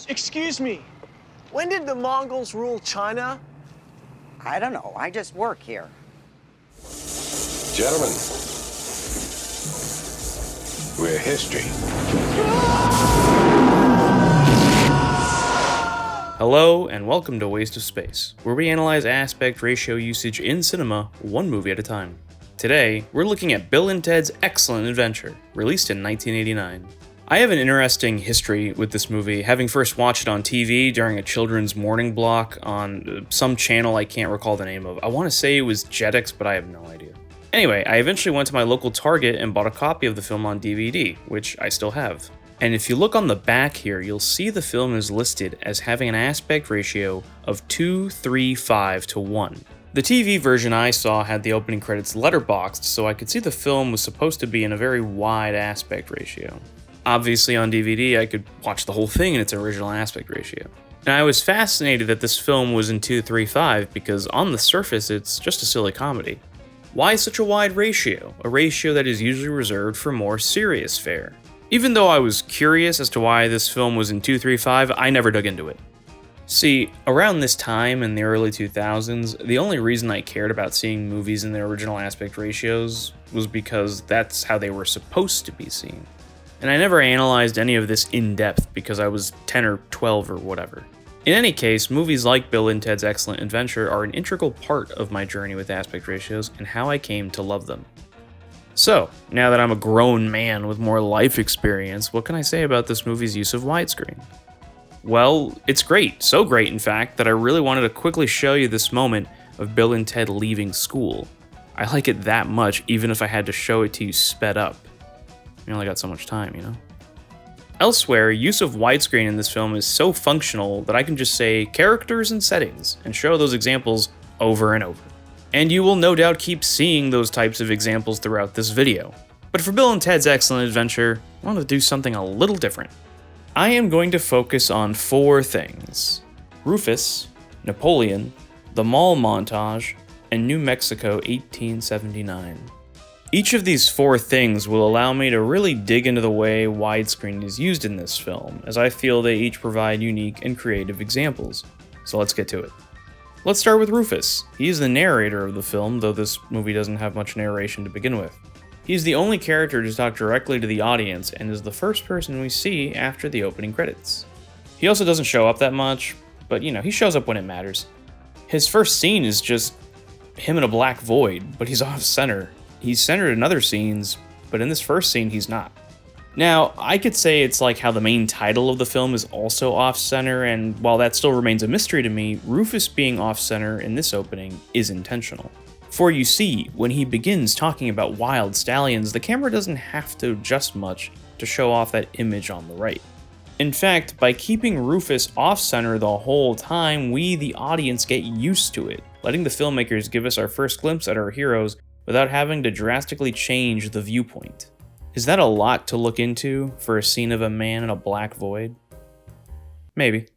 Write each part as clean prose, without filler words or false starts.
Excuse me. When did the Mongols rule China? I don't know. I just work here. Gentlemen, we're history. Hello, and welcome to Waste of Space, where we analyze aspect ratio usage in cinema one movie at a time. Today, we're looking at Bill and Ted's Excellent Adventure, released in 1989. I have an interesting history with this movie, having first watched it on TV during a children's morning block on some channel I can't recall the name of. I want to say it was Jetix, but I have no idea. Anyway, I eventually went to my local Target and bought a copy of the film on DVD, which I still have. And if you look on the back here, you'll see the film is listed as having an aspect ratio of 2:3:5 to 1. The TV version I saw had the opening credits letterboxed, so I could see the film was supposed to be in a very wide aspect ratio. Obviously on DVD, I could watch the whole thing in its original aspect ratio. Now I was fascinated that this film was in 2:3:5 because on the surface it's just a silly comedy. Why such a wide ratio? A ratio that is usually reserved for more serious fare. Even though I was curious as to why this film was in 2:3:5, I never dug into it. See, around this time in the early 2000s, the only reason I cared about seeing movies in their original aspect ratios was because that's how they were supposed to be seen. And I never analyzed any of this in depth because I was 10 or 12 or whatever. In any case, movies like Bill and Ted's Excellent Adventure are an integral part of my journey with aspect ratios and how I came to love them. So, now that I'm a grown man with more life experience, what can I say about this movie's use of widescreen? Well, it's great, so great in fact, that I really wanted to quickly show you this moment of Bill and Ted leaving school. I like it that much, even if I had to show it to you sped up. You only got so much time, you know? Elsewhere, use of widescreen in this film is so functional that I can just say characters and settings and show those examples over and over. And you will no doubt keep seeing those types of examples throughout this video. But for Bill and Ted's Excellent Adventure, I want to do something a little different. I am going to focus on 4 things: Rufus, Napoleon, the mall montage, and New Mexico 1879. Each of these 4 things will allow me to really dig into the way widescreen is used in this film, as I feel they each provide unique and creative examples. So let's get to it. Let's start with Rufus. He's the narrator of the film, though this movie doesn't have much narration to begin with. He's the only character to talk directly to the audience and is the first person we see after the opening credits. He also doesn't show up that much, but he shows up when it matters. His first scene is just him in a black void, but he's off center. He's centered in other scenes, but in this first scene he's not. Now, I could say it's like how the main title of the film is also off-center, and while that still remains a mystery to me, Rufus being off-center in this opening is intentional. For you see, when he begins talking about wild stallions, the camera doesn't have to adjust much to show off that image on the right. In fact, by keeping Rufus off-center the whole time, we, the audience, get used to it, letting the filmmakers give us our first glimpse at our heroes without having to drastically change the viewpoint. Is that a lot to look into for a scene of a man in a black void? Maybe.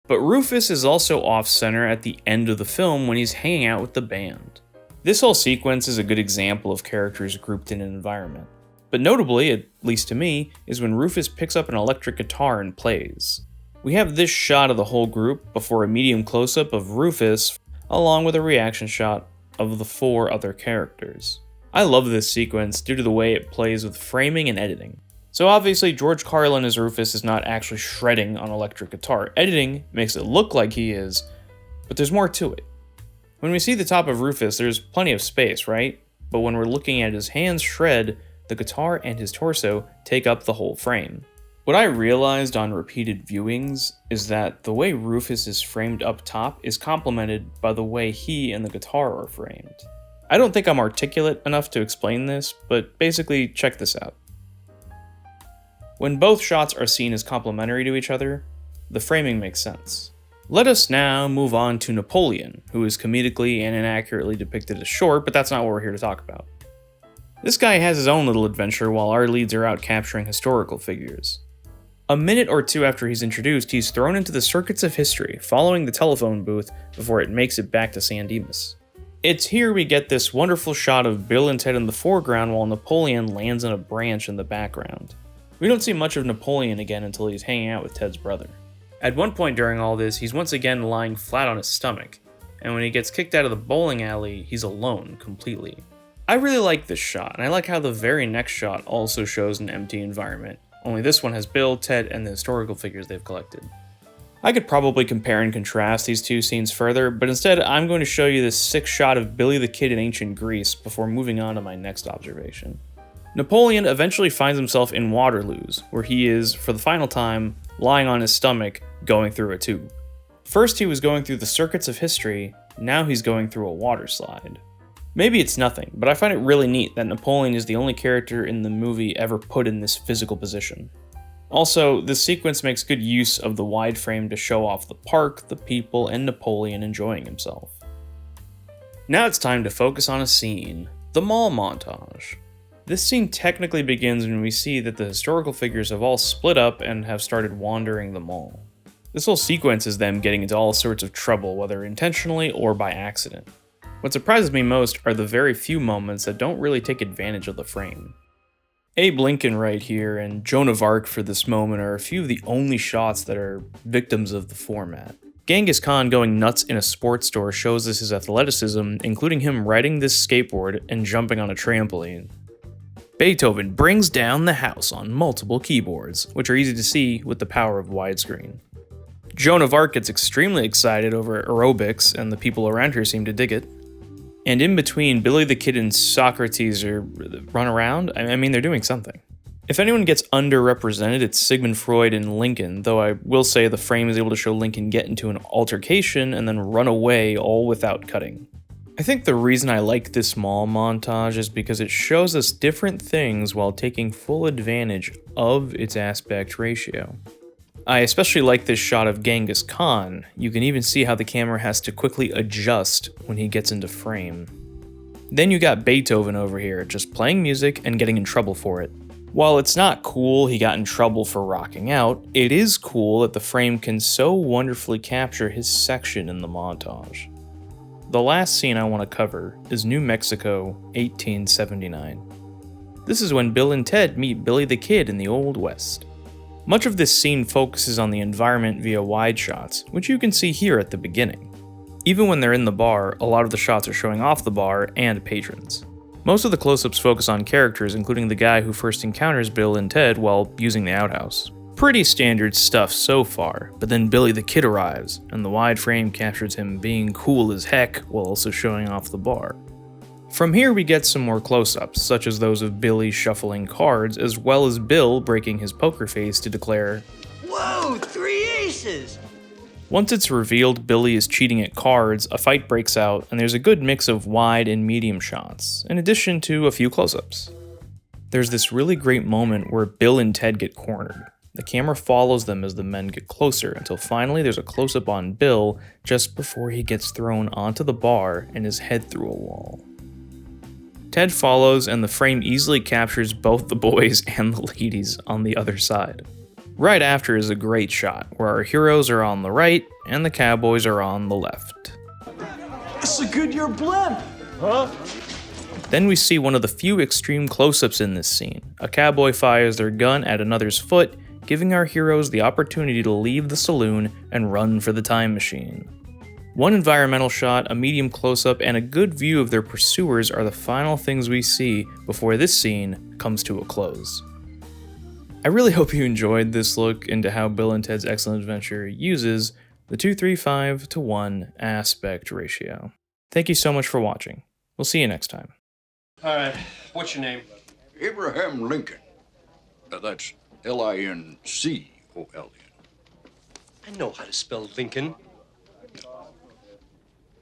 But Rufus is also off-center at the end of the film when he's hanging out with the band. This whole sequence is a good example of characters grouped in an environment. But notably, at least to me, is when Rufus picks up an electric guitar and plays. We have this shot of the whole group before a medium close-up of Rufus, along with a reaction shot of the 4 other characters. I love this sequence due to the way it plays with framing and editing. So obviously George Carlin as Rufus is not actually shredding on electric guitar. Editing makes it look like he is, but there's more to it. When we see the top of Rufus, there's plenty of space, right? But when we're looking at his hands shred, the guitar and his torso take up the whole frame. What I realized on repeated viewings is that the way Rufus is framed up top is complemented by the way he and the guitar are framed. I don't think I'm articulate enough to explain this, but basically check this out. When both shots are seen as complementary to each other, the framing makes sense. Let us now move on to Napoleon, who is comedically and inaccurately depicted as short, but that's not what we're here to talk about. This guy has his own little adventure while our leads are out capturing historical figures. A minute or 2 after he's introduced, he's thrown into the circuits of history, following the telephone booth before it makes it back to San Dimas. It's here we get this wonderful shot of Bill and Ted in the foreground while Napoleon lands on a branch in the background. We don't see much of Napoleon again until he's hanging out with Ted's brother. At one point during all this, he's once again lying flat on his stomach, and when he gets kicked out of the bowling alley, he's alone completely. I really like this shot, and I like how the very next shot also shows an empty environment, only this one has Bill, Ted, and the historical figures they've collected. I could probably compare and contrast these two scenes further, but instead I'm going to show you this sick shot of Billy the Kid in ancient Greece before moving on to my next observation. Napoleon eventually finds himself in Waterloos, where he is, for the final time, lying on his stomach, going through a tube. First he was going through the circuits of history, now he's going through a water slide. Maybe it's nothing, but I find it really neat that Napoleon is the only character in the movie ever put in this physical position. Also, this sequence makes good use of the wide frame to show off the park, the people, and Napoleon enjoying himself. Now it's time to focus on a scene, the mall montage. This scene technically begins when we see that the historical figures have all split up and have started wandering the mall. This whole sequence is them getting into all sorts of trouble, whether intentionally or by accident. What surprises me most are the very few moments that don't really take advantage of the frame. Abe Lincoln right here and Joan of Arc for this moment are a few of the only shots that are victims of the format. Genghis Khan going nuts in a sports store shows us his athleticism, including him riding this skateboard and jumping on a trampoline. Beethoven brings down the house on multiple keyboards, which are easy to see with the power of widescreen. Joan of Arc gets extremely excited over aerobics, and the people around her seem to dig it. And in between, Billy the Kid and Socrates run around. I mean, they're doing something. If anyone gets underrepresented, it's Sigmund Freud and Lincoln, though I will say the frame is able to show Lincoln get into an altercation and then run away all without cutting. I think the reason I like this mall montage is because it shows us different things while taking full advantage of its aspect ratio. I especially like this shot of Genghis Khan. You can even see how the camera has to quickly adjust when he gets into frame. Then you got Beethoven over here, just playing music and getting in trouble for it. While it's not cool he got in trouble for rocking out, it is cool that the frame can so wonderfully capture his section in the montage. The last scene I want to cover is New Mexico, 1879. This is when Bill and Ted meet Billy the Kid in the Old West. Much of this scene focuses on the environment via wide shots, which you can see here at the beginning. Even when they're in the bar, a lot of the shots are showing off the bar and patrons. Most of the close-ups focus on characters, including the guy who first encounters Bill and Ted while using the outhouse. Pretty standard stuff so far, but then Billy the Kid arrives, and the wide frame captures him being cool as heck while also showing off the bar. From here we get some more close-ups, such as those of Billy shuffling cards, as well as Bill breaking his poker face to declare, Whoa, 3 aces! Once it's revealed Billy is cheating at cards, a fight breaks out, and there's a good mix of wide and medium shots, in addition to a few close-ups. There's this really great moment where Bill and Ted get cornered. The camera follows them as the men get closer, until finally there's a close-up on Bill just before he gets thrown onto the bar and his head through a wall. Ted follows, and the frame easily captures both the boys and the ladies on the other side. Right after is a great shot, where our heroes are on the right, and the cowboys are on the left. It's a Goodyear blimp! Huh? Then we see one of the few extreme close-ups in this scene. A cowboy fires their gun at another's foot, giving our heroes the opportunity to leave the saloon and run for the time machine. One environmental shot, a medium close-up, and a good view of their pursuers are the final things we see before this scene comes to a close. I really hope you enjoyed this look into how Bill and Ted's Excellent Adventure uses the 2:3:5:1 aspect ratio. Thank you so much for watching. We'll see you next time. All right, what's your name? Abraham Lincoln. That's Lincoln. I know how to spell Lincoln.